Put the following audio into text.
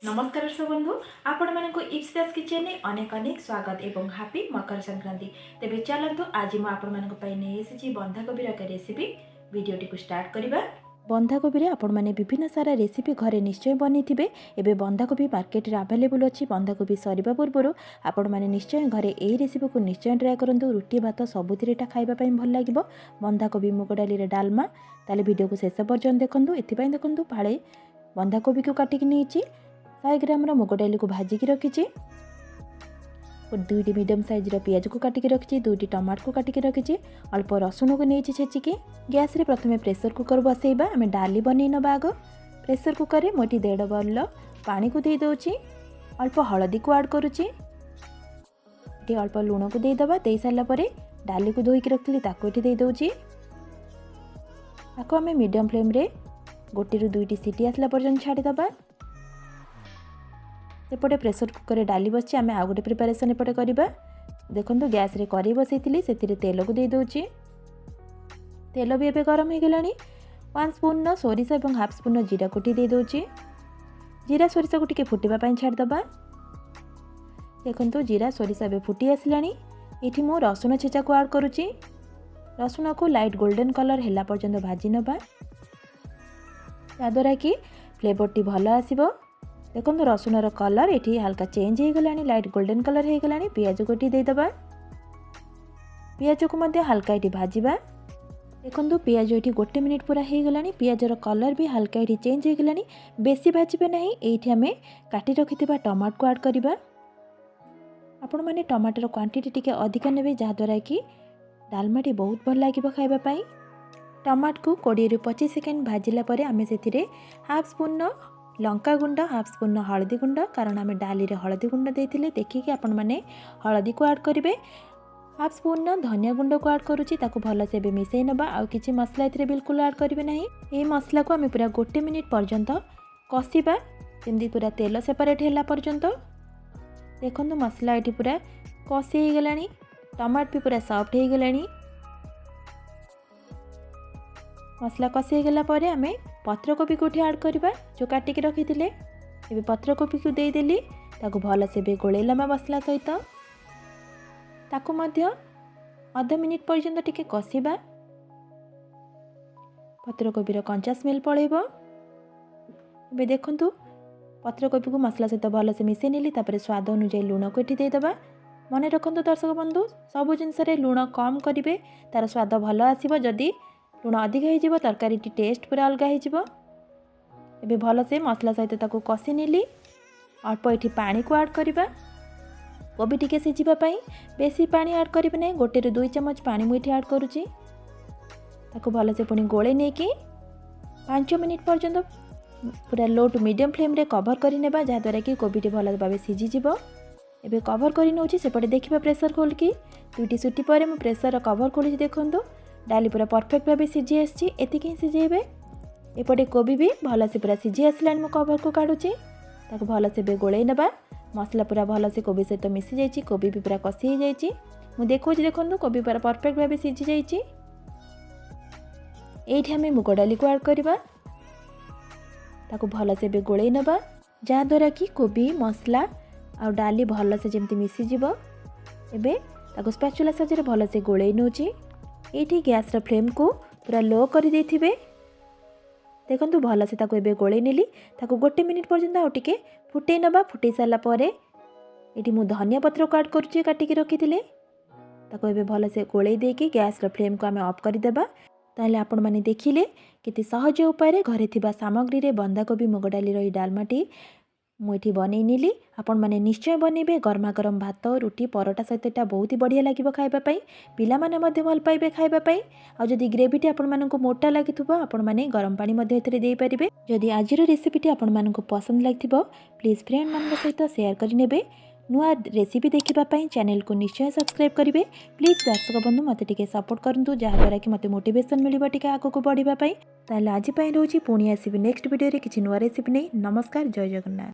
नमस्कार दर्शक बंधु आपण मानक इप्सितास किचन में अनेक अनेक स्वागत एवं हापी मकर संक्रांति। तेबे चलतु आज मु आपण मानक पई नै एसिची बंधाकोबी रा रेसिपी वीडियोटी को स्टार्ट करिबा। बंधाकोबी रे आपण माने विभिन्न सारा रेसिपी घरे निश्चय बनिथिबे। एबे बंधाकोबी मार्केट रे अवेलेबल अछि। बंधाकोबी सरीबा पूर्वरु आपण माने निश्चय घरे एही रेसिपी को निश्चय ट्राई करंतु। रुटी भात सबुथिरेटा खाइबा पई भल लागिबो। बंधाकोबी मुग डाली रे डालमा ताले वीडियो को शेष पर्यंत देखंतु। एथि पई देखंतु फाळे बंधाकोबी को काटिक नेछि 100 ग्राम मुग डाली को भाजिकी रखी। दुईटी मीडियम साइज पियाज को काटिकी रखी। दुईटी टमाटर को काटिकी रखी। अल्प रसुण को नहीं छेचिकी गैस रे प्रथमे प्रेशर कुकर बसैबा। आम डाली बनै नबा आग प्रेशर कुकर रे मोटी 1.5 बाउल पानी को दे दोची। अल्प हळदी को ऐड करूची। अल्प लूण को दे दबा। दे सारला परे डाली को धोईकी रखली ताको एठी दे दोची। ताको आम मीडियम फ्लेम रे गोटी रु दुईटी सीटी आसला पर्यंत छाड़ी दबा। एपटे प्रेशर कुकर रे डाली बसी आम आउ गोटे प्रिपारेसन एपटे करवा। देखो गैस रे करी बसई से तेल को दे दोची। तेल भी एबे गरम हो गलानी। 1 स्पून सोरिष और हाफ स्पून जीरा कुटी दे दोची। जीरा सोरिष को टिके फुटिबा पई छाड़ दबा। देखो जीरा सोरिष एबे फुटी आसलानी। एठी मो रसुण छेचा को ऐड करूची। रसुण को लाइट गोल्डन कलर हैला पर्यंत भाजी नबा याद्वारा कि फ्लेवरटी भल आसीबो। देखो रसुण कलर ये हल्का चेंज हो गलानी। लाइट गोल्डन कलर हो गलानी। पियाज को दे दबा। पियाज को मध्य हल्का ये भाजवा। देखो पियाज ये 1 मिनिट पूरा हो गलानी। पियाजर कलर भी हल्का ये चेंज हो गलानी। बेसी भाजबे नहीं। ये आम काटी रखि टमाटर को ऐड करवा। आपण मैंने टमाटर क्वांटिटी टिके अधिका नेबे जहाद्वारा कि डालमाटी बहुत भल लगे खाइबापी। टमाटर को 20 रु 25 सेकेंड भाजिला परे आम से हाफ स्पून लंका गुंड हाफ स्पून हलदी गुंड कारण आम डाली रे हलदी गुंड देथिले देखिकी आपण माने हलदी को ऐड करेंगे। हाफ स्पून धनिया गुंड को ऐड करुच्ची। ताको भल से मिसई नबा। आउ किछि मसला एथिरे बिल्कुल ऐड करेंगे नहीं। ये मसला को आम पूरा 1 मिनिट पर्यंत कषिबा जमती पूरा तेल सेपरेट हैला पर्यंत। देखो मसला ये पूरा कषि हो गलानी। टमाटर भी पूरा सॉफ्ट हो गलानी। मसला कषि हो गला परे आमे पत्रकोबी को ऐड करवा जो काटिक रखी थे। ये पत्रकोबी को देदेली ताको भल से गोलेलमा मसला सहित ताको मध्य आधा मिनिट पर्यंत टिके कषिबा। पत्रकोबीर कंचा स्मेल पड़ेबो। बे देखंतु पत्रकोबी को मसला सहित भल से मिसई नेली। तापर स्वाद अनुसार लूण को एठी दे दबा। मन रखंतु दर्शक बंधु सबु जिनस रे लूण कम करिवे तार स्वाद भल आसीबो। जदी लूण अधिक हो तरकारी टेस्ट पूरा अलग हो। भल से मसला सहित ताको कषि नेली। अल्प ये पानी को ऐड करवा। कोबी टिके सिझापी बेसी पानी ऐड करेंगे नहीं। 1 रु 2 चम्मच पानी मुझे ऐड करुच्ची। ताको भल से पुणी गोले नहीं कि 5 मिनिट पर्यंत पूरा लो टू मीडियम फ्लेम रे कवर कर नेबा जहाद्वारा कि कोबी भल भाव सीझीजिवो। एबे कवर कर नौची सेपटे देखिबा प्रेशर खोलिकी 2टी सीटी पर मु प्रेशर कवर खोली। देखंतु डाली पूरा परफेक्ट भाव सीझी आसी। एतिकी सीझेबे। एपटे कोबी भी भल से पूरा सीझी आसला। मु कवर को काढुची। ताको भल से गोले नबा। मसला पूरा भल से कोबी सहित मिसी जाइए। कोबी भी पूरा कषि हो जाइए। मु देखुची देखंतु कोबी पूरा परफेक्ट भाव सीझी जाइए। एठी हमें मुग डाली को ऐड करवा। ताको भल से गोले नबा जहाद्वारा कि कोबी मसला आ डाली भल से जमती मिसी जीवो। एबे ताको स्पैचुला साहाय्य भल से गोले नौची। एठी गैस रा फ्लेम को पूरा लो कर देथिबे। देखंतु भल से ताको एबे गोले नेली। ताको 1 मिनिट पर्यंत आ टिके फुटै नबा। फुटै सारला परे एठी मु धनिया पत्र को ऐड करूची काटिकी रखिथिले। ताको एबे भल से गोले देकी गैस रा फ्लेम को आमे ऑफ कर देबा। ताले आपण माने देखिले केते सहज उपाय रे घरे थिबा सामग्री रे बंधाकोबी मुग डाली रही डालमाटी मुठी बनै नेली। आपण माने निश्चय बनेबे। गरमा गरम भात रुटी परोटा सहित एटा बहुत ही बढ़िया लागिबो खाइबा पई। पिला माने मध्ये भल पाइबे खाइबा पई। आ जदी ग्रेवीटी आपण मानकु मोटा लागिथुबो आपण माने गरम पानी मध्ये एथरे देई परिबे। जदी आजिर रेसिपीटी आपण मानकु पसंद लागिथिबो प्लीज फ्रेंड मानक सहित शेयर करि नेबे। नुआ रेसिपी देखिबा पई चैनल को निश्चय सब्सक्राइब करिवे। प्लीज दर्शक बंधु मते टिके सपोर्ट करंतु जहाद्वारा कि मते मोटिवेशन मिलिबो टिके आगो को बढ़िबा पई। ताले आज पई रहउची पुणी आसीबे नेक्स्ट वीडियो रे किछि नुआ रेसिपी नै। नमस्कार जय जगन्नाथ।